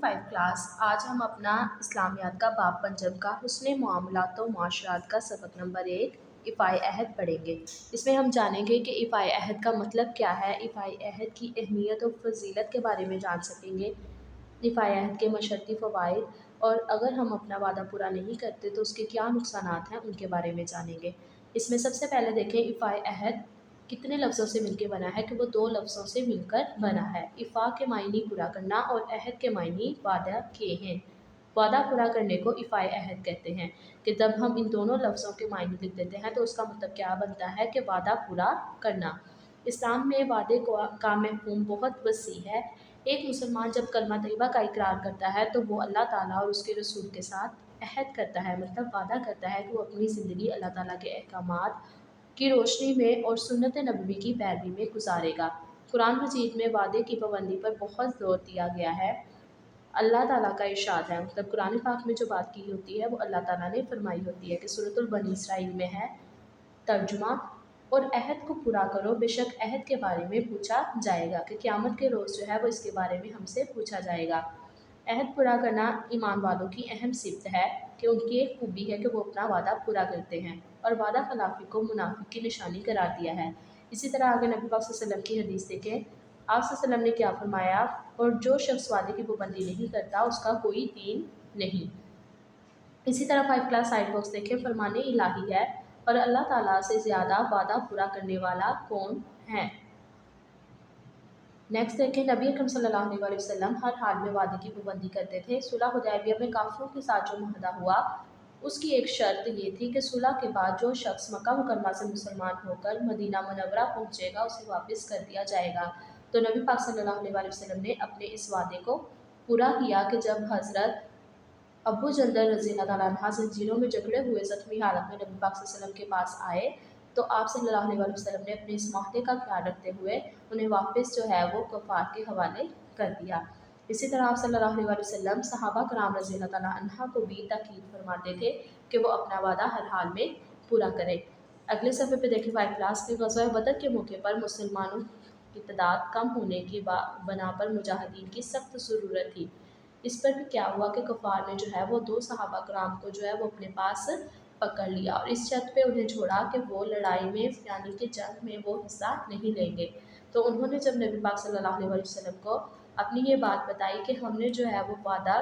5 class آج ہم اپنا اسلامیات کا باب پنجم کا حسن معاملات و معاشرات کا سبق نمبر 1 افائے عہد پڑھیں گے۔ اس میں ہم جانیں گے کہ افائے عہد کا مطلب کیا ہے، افائے عہد کی اہمیت و فضیلت کے بارے میں جان سکیں گے، افائے عہد کے مشرتی فوائد، اور اگر ہم اپنا وعدہ پورا نہیں کرتے تو اس کے کیا نقصانات ہیں ان کے بارے میں جانیں گے۔ اس میں سب سے پہلے دیکھیں افائے عہد کتنے لفظوں سے مل کے بنا ہے، کہ وہ 2 لفظوں سے مل کر بنا ہے۔ افا کے معنی پورا کرنا اور عہد کے معنی وعدہ کے ہیں۔ وعدہ پورا کرنے کو افائے عہد کہتے ہیں، کہ جب ہم ان دونوں لفظوں کے معنی لکھ دیتے ہیں تو اس کا مطلب کیا بنتا ہے کہ وعدہ پورا کرنا۔ اسلام میں وعدے کا مفہوم بہت وسیع ہے۔ ایک مسلمان جب کلمہ طیبہ کا اقرار کرتا ہے تو وہ اللہ تعالیٰ اور اس کے رسول کے ساتھ عہد کرتا ہے، مطلب وعدہ کرتا ہے کہ وہ اپنی زندگی اللہ تعالیٰ کے احکامات کی روشنی میں اور سنت نبوی کی پیروی میں گزارے گا۔ قرآن مجید میں وعدے کی پابندی پر بہت زور دیا گیا ہے۔ اللہ تعالیٰ کا ارشاد ہے، مطلب قرآن پاک میں جو بات کی ہوتی ہے وہ اللہ تعالیٰ نے فرمائی ہوتی ہے، کہ سورۃ البنی اسرائیل میں ہے ترجمہ، اور عہد کو پورا کرو، بے شک عہد کے بارے میں پوچھا جائے گا، کہ قیامت کے روز جو ہے وہ اس کے بارے میں ہم سے پوچھا جائے گا۔ عہد پورا کرنا ایمان والوں کی اہم صفت ہے، کہ ان کی ایک خوبی ہے کہ وہ اپنا وعدہ پورا کرتے ہیں، اور وعدہ خلافی کو منافق کی نشانی قرار دیا ہے۔ اسی طرح آگے نبی پاک صلی اللہ علیہ وسلم کی حدیث دیکھیں، آپ صلی اللہ علیہ وسلم نے کیا فرمایا، اور جو شخص وعدے کی پابندی نہیں کرتا اس کا کوئی دین نہیں۔ اسی طرح 5 کلاس سائڈ باکس دیکھیں، فرمان الہی ہے، اور اللہ تعالیٰ سے زیادہ وعدہ پورا کرنے والا کون ہے۔ نیکسٹ دیکھیں، نبی اکرم صلی اللہ علیہ وسلم ہر حال میں وعدے کی پابندی کرتے تھے۔ صلح حدیبیہ میں کافروں کے ساتھ جو معاہدہ ہوا، اس کی ایک شرط یہ تھی کہ صلح کے بعد جو شخص مکہ مکرمہ سے مسلمان ہو کر مدینہ منورہ پہنچے گا اسے واپس کر دیا جائے گا۔ تو نبی پاک صلی اللہ علیہ وسلم نے اپنے اس وعدے کو پورا کیا، کہ جب حضرت ابو جندل رضی اللہ تعالیٰ عنہ زنجیروں میں جکڑے ہوئے زخمی حالت میں نبی پاک صلی اللہ علیہ وسلم کے پاس آئے، تو آپ صلی اللہ علیہ وسلم نے اپنے اس معاہدے کا خیال رکھتے ہوئے انہیں واپس جو ہے وہ کفار کے حوالے کر دیا۔ اسی طرح آپ صلی اللہ علیہ وسلم صحابہ کرام رضی اللہ تعالیٰ عنہ کو بھی تاکید فرماتے تھے کہ وہ اپنا وعدہ ہر حال میں پورا کریں۔ اگلے صفحے پہ دیکھیں 5 کلاس کے غزوہ بدر کے موقع پر مسلمانوں کی تعداد کم ہونے کی بنا پر مجاہدین کی سخت ضرورت تھی۔ اس پر بھی کیا ہوا کہ کفار نے جو ہے وہ 2 صحابہ کرام کو جو ہے وہ اپنے پاس پکڑ لیا، اور اس شرط پہ انہیں چھوڑا کہ وہ لڑائی میں یعنی کہ جنگ میں وہ حصہ نہیں لیں گے۔ تو انہوں نے جب نبی پاک صلی اللہ علیہ وسلم کو اپنی یہ بات بتائی کہ ہم نے جو ہے وہ وعدہ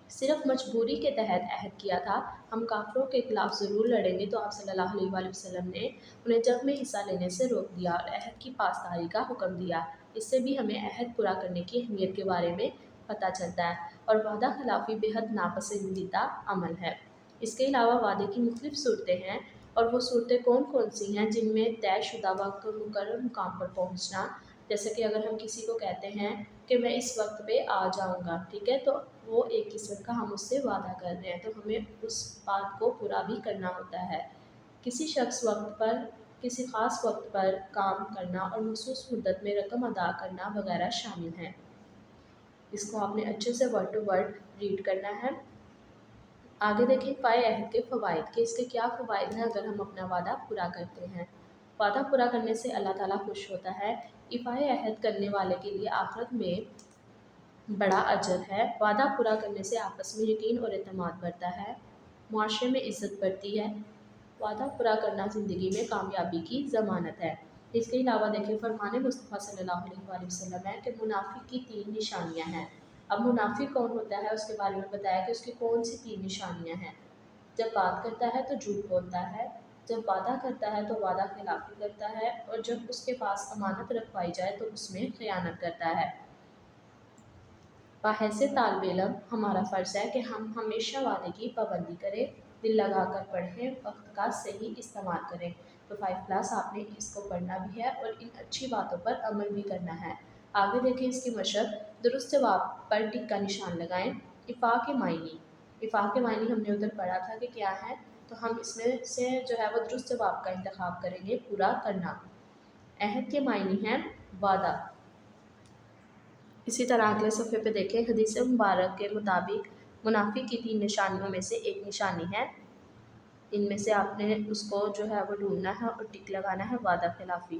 صرف مجبوری کے تحت عہد کیا تھا، ہم کافروں کے خلاف ضرور لڑیں گے، تو آپ صلی اللہ علیہ وسلم نے انہیں جنگ میں حصہ لینے سے روک دیا اور عہد کی پاسداری کا حکم دیا۔ اس سے بھی ہمیں عہد پورا کرنے کی اہمیت کے بارے میں پتہ چلتا ہے، اور وعدہ خلافی بےحد ناپسندیدہ عمل ہے۔ اس کے علاوہ وعدے کی مختلف صورتیں ہیں، اور وہ صورتیں کون کون سی ہیں، جن میں طے شدہ وقت اور مقرر مقام پر پہنچنا، جیسے کہ اگر ہم کسی کو کہتے ہیں کہ میں اس وقت پہ آ جاؤں گا، ٹھیک ہے، تو وہ ایک قسم کا ہم اس سے وعدہ کر رہے ہیں، تو ہمیں اس بات کو پورا بھی کرنا ہوتا ہے۔ کسی شخص وقت پر کسی خاص وقت پر کام کرنا اور مخصوص مدت میں رقم ادا کرنا وغیرہ شامل ہیں۔ اس کو آپ نے اچھے سے ورڈ ٹو ورڈ ریڈ کرنا ہے۔ آگے دیکھیں افائے عہد کے فوائد، کہ اس کے کیا فوائد ہیں اگر ہم اپنا وعدہ پورا کرتے ہیں۔ وعدہ پورا کرنے سے اللہ تعالیٰ خوش ہوتا ہے۔ افائے عہد کرنے والے کے لیے آخرت میں بڑا اجر ہے۔ وعدہ پورا کرنے سے آپس میں یقین اور اعتماد بڑھتا ہے، معاشرے میں عزت بڑھتی ہے۔ وعدہ پورا کرنا زندگی میں کامیابی کی ضمانت ہے۔ اس کے علاوہ دیکھیں فرمان مصطفیٰ صلی اللہ علیہ وسلم ہے کہ منافق کی 3 نشانیاں ہیں۔ اب منافق کون ہوتا ہے اس کے بارے میں بتایا کہ اس کی کون سی 3 نشانیاں ہیں۔ جب بات کرتا ہے تو جھوٹ بولتا ہے، جب وعدہ کرتا ہے تو وعدہ خلافی کرتا ہے، اور جب اس کے پاس امانت رکھوائی جائے تو اس میں خیانت کرتا ہے۔ بحیثیت طالب علم ہمارا فرض ہے کہ ہم ہمیشہ وعدے کی پابندی کریں، دل لگا کر پڑھیں، وقت کا صحیح استعمال کریں۔ تو 5 کلاس آپ نے اس کو پڑھنا بھی ہے اور ان اچھی باتوں پر عمل بھی کرنا ہے۔ آگے دیکھیں اس کی مشق، درست جواب پر ٹک کا نشان لگائیں۔ افا کے معنی، افا کے معنی ہم نے ادھر پڑھا تھا کہ کیا ہے، تو ہم اس میں سے جو ہے وہ درست جواب کا انتخاب کریں گے، پورا کرنا۔ عہد کے معنی ہیں وعدہ۔ اسی طرح اگلے صفحے پہ دیکھیں، حدیث مبارک کے مطابق منافق کی 3 نشانیوں میں سے ایک نشانی ہے، ان میں سے آپ نے اس کو جو ہے وہ ڈھونڈنا ہے اور ٹک لگانا ہے، وعدہ خلافی۔